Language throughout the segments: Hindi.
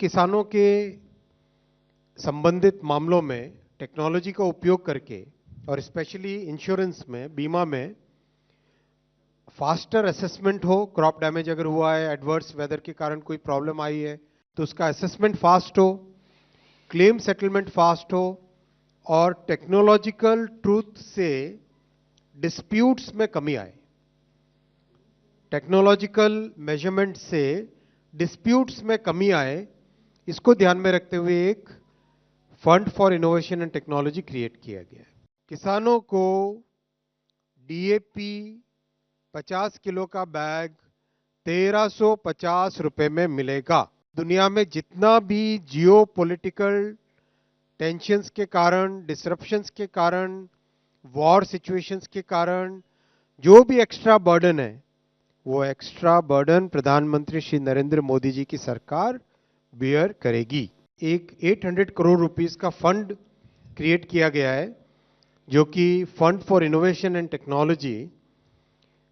किसानों के संबंधित मामलों में टेक्नोलॉजी का उपयोग करके और स्पेशली इंश्योरेंस में, बीमा में फास्टर असेसमेंट हो, क्रॉप डैमेज अगर हुआ है, एडवर्स वेदर के कारण कोई प्रॉब्लम आई है तो उसका असेसमेंट फास्ट हो, क्लेम सेटलमेंट फास्ट हो और टेक्नोलॉजिकल ट्रूथ से डिस्प्यूट्स में कमी आए। टेक्नोलॉजिकल मेजरमेंट से डिस्प्यूट्स में कमी आए, इसको ध्यान में रखते हुए एक fund for innovation and technology create किया गया है। किसानों को डीएपी 50 किलो का बैग 1350 रुपए में मिलेगा। दुनिया में जितना भी जियो पॉलिटिकल टेंशंस के कारण, डिसरप्शंस के कारण, वॉर सिचुएशंस के कारण जो भी एक्स्ट्रा बर्डन है, वो एक्स्ट्रा बर्डन प्रधानमंत्री श्री नरेंद्र मोदी जी की सरकार बियर करेगी। एक 800 करोड़ रुपीस का फंड क्रिएट किया गया है, जो कि fund for innovation and technology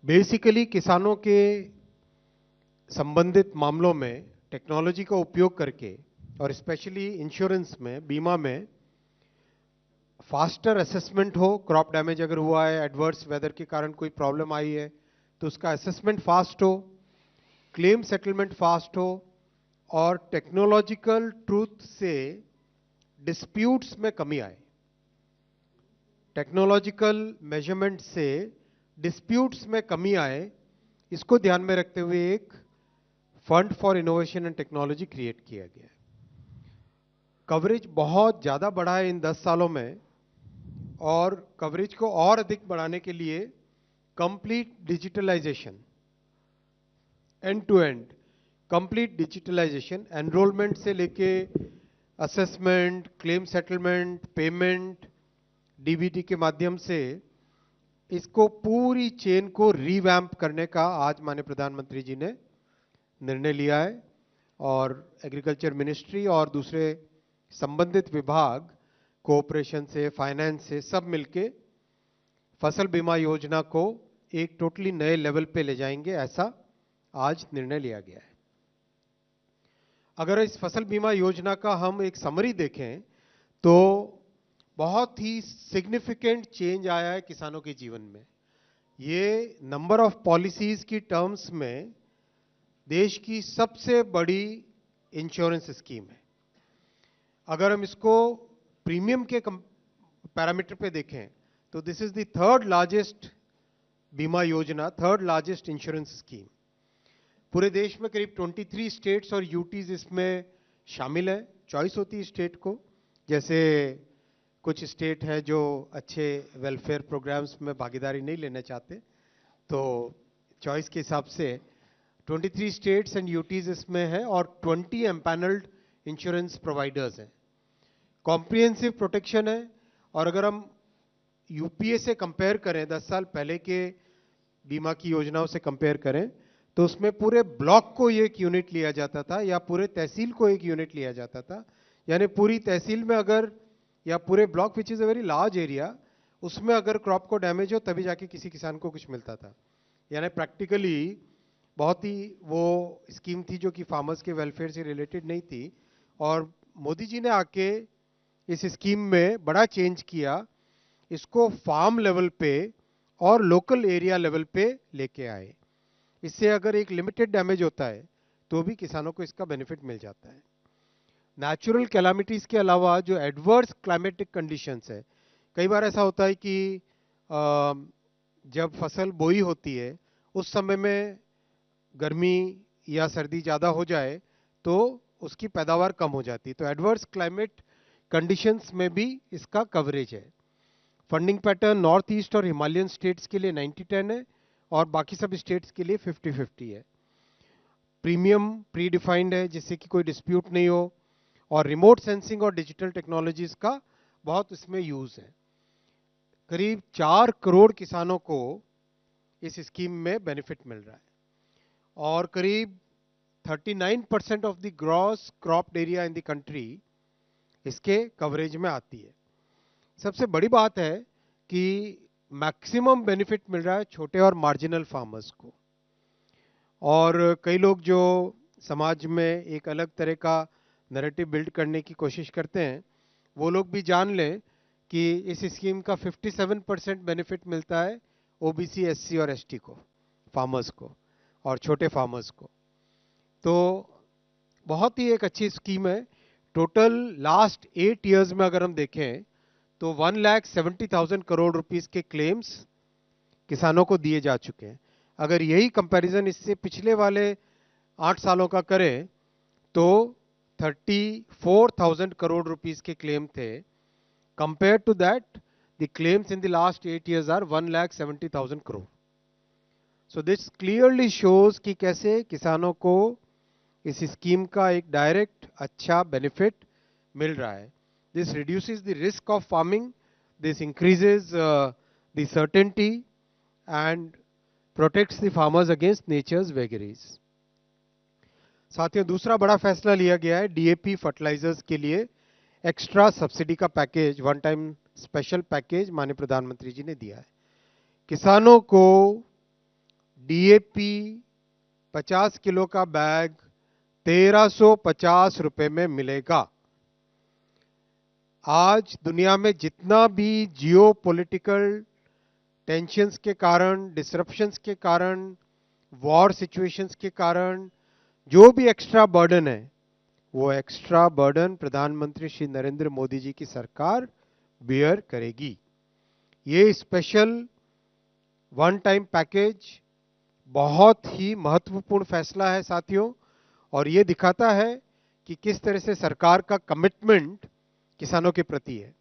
basically किसानों के संबंधित मामलों में टेक्नोलॉजी का उपयोग करके और स्पेशली इंश्योरेंस में, बीमा में फास्टर असेसमेंट हो, क्रॉप डैमेज अगर हुआ है, एडवर्स वेदर के कारण कोई प्रॉब्लम आई है तो उसका असेसमेंट फास्ट हो, क्लेम सेटलमेंट फास्ट हो और टेक्नोलॉजिकल ट्रूथ से डिस्प्यूट्स में कमी आए। टेक्नोलॉजिकल मेजरमेंट से डिस्प्यूट्स में कमी आए, इसको ध्यान में रखते हुए एक fund for innovation and technology create किया गया है। कवरेज बहुत ज्यादा बढ़ा है इन 10 सालों में और कवरेज को और अधिक बढ़ाने के लिए complete digitalization, end to end complete digitalization, enrolment से लेके assessment, claim settlement, payment, DBT के माध्यम से इसको पूरी चेन को रीवैम्प करने का आज माननीय प्रधानमंत्री जी ने निर्णय लिया है और एग्रीकल्चर मिनिस्ट्री और दूसरे संबंधित विभाग कोऑपरेशन से, फाइनेंस से सब मिलके फसल बीमा योजना को एक टोटली नए लेवल पे ले जाएंगे, ऐसा आज निर्णय लिया गया है। अगर इस फसल बीमा योजना का हम एक समरी देखें तो बहुत ही सिग्निफिकेंट चेंज आया है किसानों के जीवन में। ये नंबर ऑफ पॉलिसीज की टर्म्स में देश की सबसे बड़ी इंश्योरेंस स्कीम है। अगर हम इसको प्रीमियम के पैरामीटर पे देखें तो this is the third largest बीमा योजना, थर्ड लार्जेस्ट इंश्योरेंस स्कीम। पूरे देश में करीब 23 स्टेट्स और यूटीज इसमें शामिल है। चॉइस होती है स्टेट को, जैसे कुछ स्टेट है जो अच्छे वेलफेयर प्रोग्राम्स में भागीदारी नहीं लेना चाहते, तो चॉइस के हिसाब से 23 स्टेट्स एंड यूटीज इसमें है और 20 एम्पैनल्ड इंश्योरेंस प्रोवाइडर्स हैं। कॉम्प्रिहेंसिव प्रोटेक्शन है और अगर हम यूपीए से कंपेयर करें, 10 साल पहले के बीमा की योजनाओं से कंपेयर करें तो उसमें पूरे ब्लॉक को एक यूनिट लिया जाता था या पूरे तहसील को एक यूनिट लिया जाता था। यानी पूरी तहसील में अगर, या पूरे block which is a very large area, उसमें अगर क्रॉप को डैमेज हो तभी जाके किसी किसान को कुछ मिलता था। यानी प्रैक्टिकली बहुत ही वो स्कीम थी जो कि फार्मर्स के वेलफेयर से रिलेटेड नहीं थी। और मोदी जी ने आके इस स्कीम में बड़ा चेंज किया, इसको फार्म लेवल पे और लोकल एरिया लेवल पे लेके आए। इससे अगर एक लिमिटेड डैमेज होता है तो भी किसानों को इसका बेनिफिट मिल जाता है। नेचुरल कैलामिटीज के अलावा जो एडवर्स क्लाइमेटिक कंडीशंस है, कई बार ऐसा होता है कि जब फसल बोई होती है उस समय में गर्मी या सर्दी ज़्यादा हो जाए तो उसकी पैदावार कम हो जाती है, तो एडवर्स क्लाइमेट कंडीशंस में भी इसका कवरेज है। फंडिंग पैटर्न नॉर्थ ईस्ट और हिमालयन स्टेट्स के लिए 90-10 है और बाकी सब स्टेट्स के लिए 50-50 है। प्रीमियम प्री डिफाइंड है जिससे कि कोई डिस्प्यूट नहीं हो और रिमोट सेंसिंग और डिजिटल टेक्नोलॉजीज का बहुत इसमें यूज है। करीब 4 करोड़ किसानों को इस स्कीम में बेनिफिट मिल रहा है और करीब 39% of the gross crop area in the country इसके कवरेज में आती है। सबसे बड़ी बात है कि मैक्सिमम बेनिफिट मिल रहा है छोटे और मार्जिनल फार्मर्स को। और कई लोग जो समाज में एक अलग तरह का नैरेटिव बिल्ड करने की कोशिश करते हैं, वो लोग भी जान लें कि इस स्कीम का 57% बेनिफिट मिलता है ओबीसी, एससी और एसटी को, फार्मर्स को और छोटे फार्मर्स को। तो बहुत ही एक अच्छी स्कीम है। टोटल लास्ट 8 इयर्स में अगर हम देखें तो 1,70,000 करोड़ रुपीस के क्लेम्स किसानों को दिए जा चुके हैं। अगर यही कंपैरिजन इससे पिछले वाले 8 सालों का करें तो 34,000 करोड़ रुपीस के क्लेम थे। Compared to that, the claims in the last 8 years are 1,70,000 crore. So this clearly shows कि कैसे किसानों को इस स्कीम का एक डायरेक्ट अच्छा बेनिफिट मिल रहा है। This reduces the risk of farming, this increases the certainty and protects the farmers against nature's vagaries. साथियों, दूसरा बड़ा फैसला लिया गया है डीएपी फर्टिलाइजर्स के लिए एक्स्ट्रा सब्सिडी का package, one time special package माननीय प्रधानमंत्री जी ने दिया है। किसानों को डीएपी 50 किलो का बैग 1,350 रुपए में मिलेगा। आज दुनिया में जितना भी जियो पॉलिटिकल टेंशंस के कारण, डिसरप्शंस के कारण, वॉर सिचुएशंस के कारण जो भी एक्स्ट्रा बर्डन है, वो एक्स्ट्रा बर्डन प्रधानमंत्री श्री नरेंद्र मोदी जी की सरकार बियर करेगी। ये स्पेशल वन टाइम पैकेज बहुत ही महत्वपूर्ण फैसला है साथियों, और ये दिखाता है कि किस तरह से सरकार का कमिटमेंट किसानों के प्रति है।